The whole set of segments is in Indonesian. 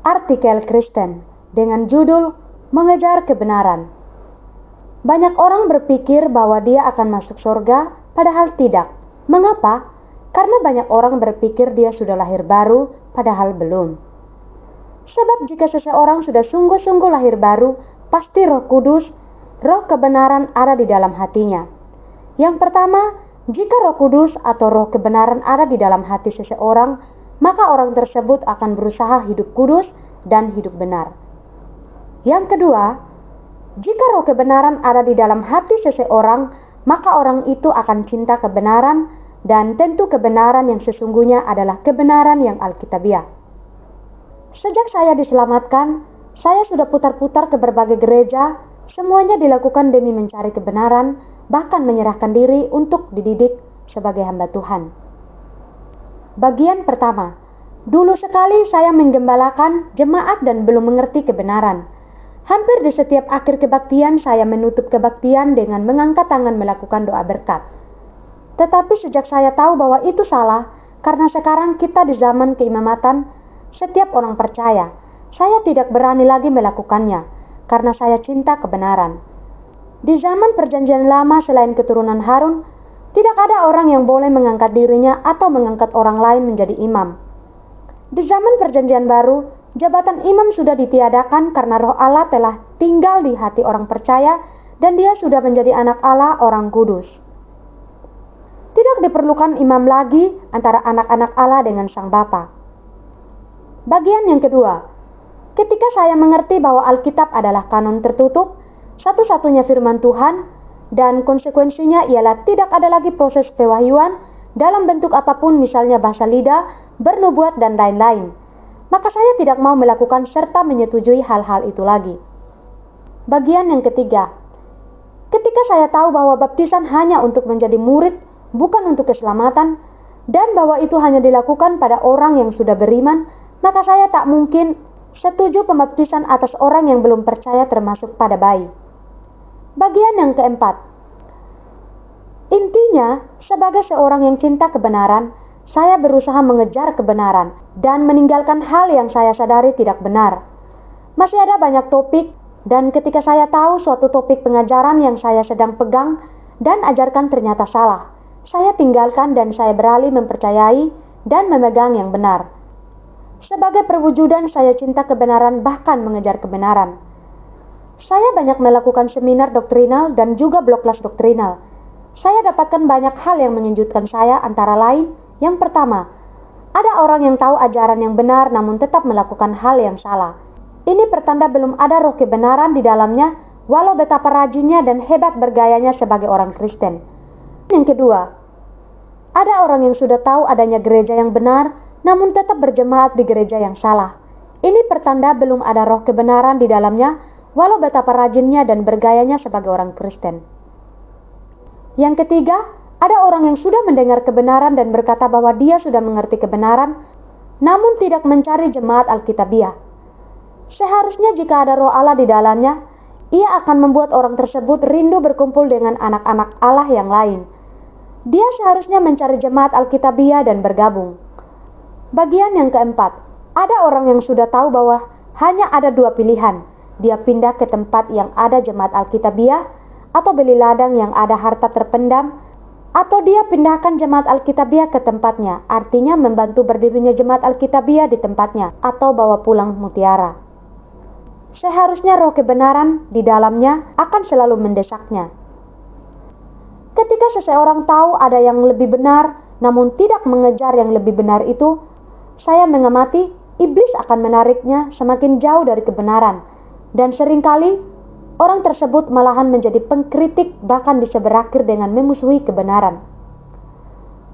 artikel Kristen dengan judul Mengejar Kebenaran. Banyak orang berpikir bahwa dia akan masuk surga, padahal tidak. Mengapa? Karena banyak orang berpikir dia sudah lahir baru, padahal belum. Sebab jika seseorang sudah sungguh-sungguh lahir baru, pasti Roh Kudus, Roh kebenaran ada di dalam hatinya. Yang pertama, jika Roh Kudus atau Roh kebenaran ada di dalam hati seseorang, maka orang tersebut akan berusaha hidup kudus dan hidup benar. Yang kedua, jika Roh kebenaran ada di dalam hati seseorang, maka orang itu akan cinta kebenaran, dan tentu kebenaran yang sesungguhnya adalah kebenaran yang alkitabiah. Sejak saya diselamatkan, saya sudah putar-putar ke berbagai gereja, semuanya dilakukan demi mencari kebenaran, bahkan menyerahkan diri untuk dididik sebagai hamba Tuhan. Bagian pertama, dulu sekali saya menggembalakan jemaat dan belum mengerti kebenaran. Hampir di setiap akhir kebaktian saya menutup kebaktian dengan mengangkat tangan melakukan doa berkat. Tetapi sejak saya tahu bahwa itu salah, karena sekarang kita di zaman keimamatan, setiap orang percaya, saya tidak berani lagi melakukannya, karena saya cinta kebenaran. Di zaman perjanjian lama selain keturunan Harun, tidak ada orang yang boleh mengangkat dirinya atau mengangkat orang lain menjadi imam. Di zaman perjanjian baru, jabatan imam sudah ditiadakan karena Roh Allah telah tinggal di hati orang percaya dan dia sudah menjadi anak Allah, orang kudus. Tidak diperlukan imam lagi antara anak-anak Allah dengan Sang Bapa. Bagian yang kedua, ketika saya mengerti bahwa Alkitab adalah kanon tertutup, satu-satunya firman Tuhan, dan konsekuensinya ialah tidak ada lagi proses pewahyuan dalam bentuk apapun, misalnya bahasa lidah, bernubuat, dan lain-lain, maka saya tidak mau melakukan serta menyetujui hal-hal itu lagi. Bagian yang ketiga, ketika saya tahu bahwa baptisan hanya untuk menjadi murid, bukan untuk keselamatan, dan bahwa itu hanya dilakukan pada orang yang sudah beriman, maka saya tak mungkin setuju pembaptisan atas orang yang belum percaya termasuk pada bayi. Bagian yang keempat, intinya, sebagai seorang yang cinta kebenaran, saya berusaha mengejar kebenaran dan meninggalkan hal yang saya sadari tidak benar. Masih ada banyak topik, dan ketika saya tahu suatu topik pengajaran yang saya sedang pegang dan ajarkan ternyata salah, saya tinggalkan dan saya beralih mempercayai dan memegang yang benar. Sebagai perwujudan saya cinta kebenaran, bahkan mengejar kebenaran. Saya banyak melakukan seminar doktrinal dan juga blog kelas doktrinal. Saya dapatkan banyak hal yang mengejutkan saya, antara lain, yang pertama, ada orang yang tahu ajaran yang benar namun tetap melakukan hal yang salah. Ini pertanda belum ada roh kebenaran di dalamnya, walau betapa rajinnya dan hebat bergayanya sebagai orang Kristen. Yang kedua, ada orang yang sudah tahu adanya gereja yang benar, namun tetap berjemaat di gereja yang salah. Ini pertanda belum ada roh kebenaran di dalamnya, walau betapa rajinnya dan bergayanya sebagai orang Kristen. Yang ketiga, ada orang yang sudah mendengar kebenaran dan berkata bahwa dia sudah mengerti kebenaran, namun tidak mencari jemaat Alkitabiah. Seharusnya jika ada roh Allah di dalamnya, ia akan membuat orang tersebut rindu berkumpul dengan anak-anak Allah yang lain. Dia seharusnya mencari jemaat Alkitabiah dan bergabung. Bagian yang keempat, ada orang yang sudah tahu bahwa hanya ada dua pilihan. Dia pindah ke tempat yang ada jemaat Alkitabiah, atau beli ladang yang ada harta terpendam, atau dia pindahkan jemaat Alkitabiah ke tempatnya, artinya membantu berdirinya jemaat Alkitabiah di tempatnya, atau bawa pulang mutiara. Seharusnya roh kebenaran di dalamnya akan selalu mendesaknya. Ketika seseorang tahu ada yang lebih benar, namun tidak mengejar yang lebih benar itu, saya mengamati iblis akan menariknya semakin jauh dari kebenaran. Dan seringkali, orang tersebut malahan menjadi pengkritik, bahkan bisa berakhir dengan memusuhi kebenaran.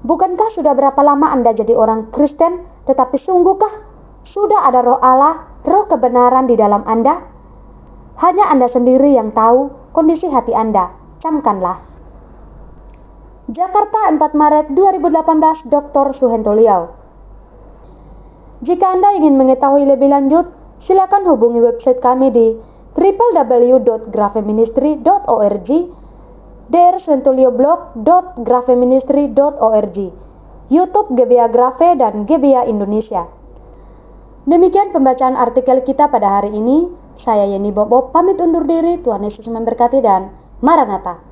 Bukankah sudah berapa lama Anda jadi orang Kristen, tetapi sungguhkah sudah ada roh Allah, roh kebenaran di dalam Anda? Hanya Anda sendiri yang tahu kondisi hati Anda. Camkanlah. Jakarta, 4 Maret 2018, Dr. Suhento Liau. Jika Anda ingin mengetahui lebih lanjut, silakan hubungi website kami di www.grafeministry.org, drsuhentolioblog.grafeministry.org, YouTube GBA Grafe dan GBA Indonesia. Demikian pembacaan artikel kita pada hari ini. Saya Yeni Bobo pamit undur diri. Tuhan Yesus memberkati dan Maranatha.